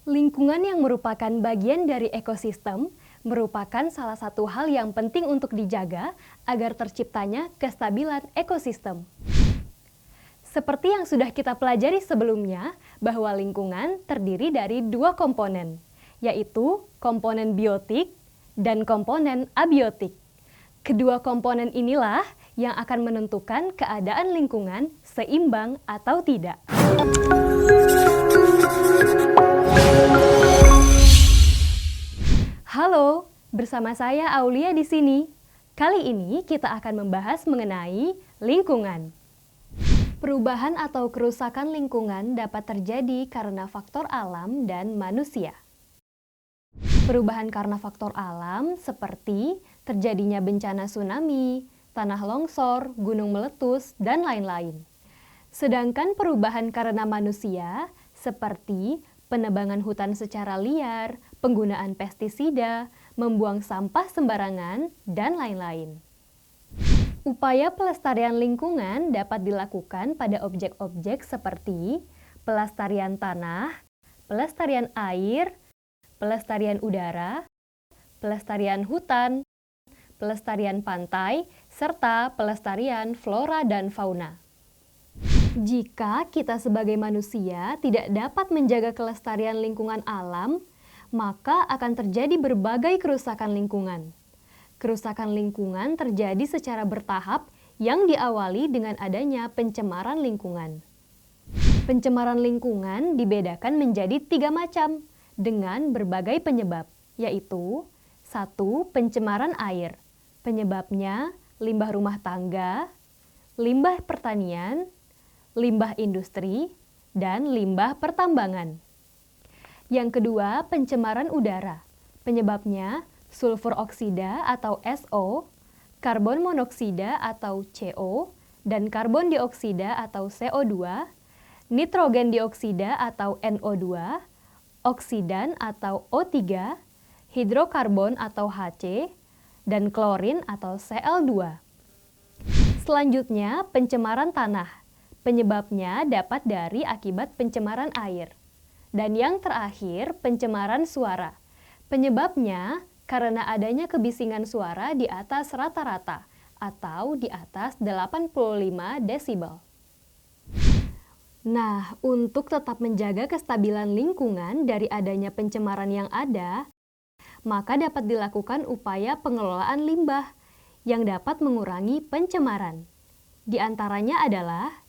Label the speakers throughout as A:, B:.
A: Lingkungan yang merupakan bagian dari ekosistem merupakan salah satu hal yang penting untuk dijaga agar terciptanya kestabilan ekosistem. Seperti yang sudah kita pelajari sebelumnya, bahwa lingkungan terdiri dari dua komponen, yaitu komponen biotik dan komponen abiotik. Kedua komponen inilah yang akan menentukan keadaan lingkungan seimbang atau tidak. Halo, bersama saya Aulia di sini. Kali ini kita akan membahas mengenai lingkungan. Perubahan atau kerusakan lingkungan dapat terjadi karena faktor alam dan manusia. Perubahan karena faktor alam seperti terjadinya bencana tsunami, tanah longsor, gunung meletus, dan lain-lain. Sedangkan perubahan karena manusia seperti penebangan hutan secara liar, penggunaan pestisida, membuang sampah sembarangan, dan lain-lain. Upaya pelestarian lingkungan dapat dilakukan pada objek-objek seperti pelestarian tanah, pelestarian air, pelestarian udara, pelestarian hutan, pelestarian pantai, serta pelestarian flora dan fauna. Jika kita sebagai manusia tidak dapat menjaga kelestarian lingkungan alam, maka akan terjadi berbagai kerusakan lingkungan. Kerusakan lingkungan terjadi secara bertahap yang diawali dengan adanya pencemaran lingkungan. Pencemaran lingkungan dibedakan menjadi 3 macam dengan berbagai penyebab, yaitu 1. Pencemaran air. Penyebabnya limbah rumah tangga, limbah pertanian, limbah industri, dan limbah pertambangan. Yang kedua, pencemaran udara. Penyebabnya sulfur oksida atau SO, karbon monoksida atau CO, dan karbon dioksida atau CO2, nitrogen dioksida atau NO2, oksidan atau O3, hidrokarbon atau HC, dan klorin atau Cl2. Selanjutnya, pencemaran tanah. Penyebabnya dapat dari akibat pencemaran air. Dan yang terakhir, pencemaran suara. Penyebabnya karena adanya kebisingan suara di atas rata-rata atau di atas 85 desibel. Nah, untuk tetap menjaga kestabilan lingkungan dari adanya pencemaran yang ada, maka dapat dilakukan upaya pengelolaan limbah yang dapat mengurangi pencemaran. Di antaranya adalah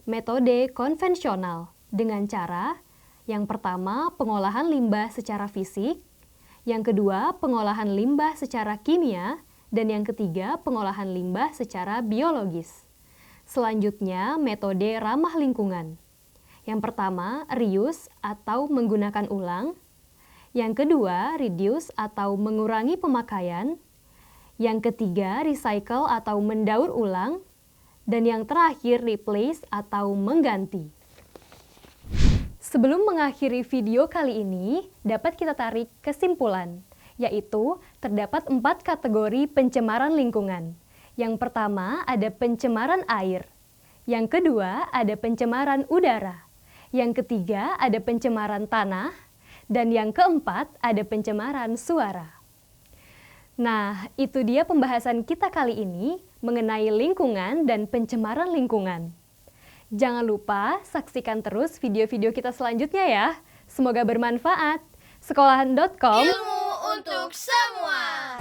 A: metode konvensional dengan cara yang pertama, pengolahan limbah secara fisik, yang kedua, pengolahan limbah secara kimia, dan yang ketiga, pengolahan limbah secara biologis. Selanjutnya, metode ramah lingkungan. Yang pertama, reuse atau menggunakan ulang. Yang kedua, reduce atau mengurangi pemakaian. Yang ketiga, recycle atau mendaur ulang. Dan yang terakhir, replace atau mengganti. Sebelum mengakhiri video kali ini, dapat kita tarik kesimpulan, yaitu terdapat 4 kategori pencemaran lingkungan. Yang pertama ada pencemaran air, yang kedua ada pencemaran udara, yang ketiga ada pencemaran tanah, dan yang keempat ada pencemaran suara. Nah, itu dia pembahasan kita kali ini mengenai lingkungan dan pencemaran lingkungan. Jangan lupa saksikan terus video-video kita selanjutnya ya. Semoga bermanfaat. Sekolahan.com,
B: ilmu untuk semua.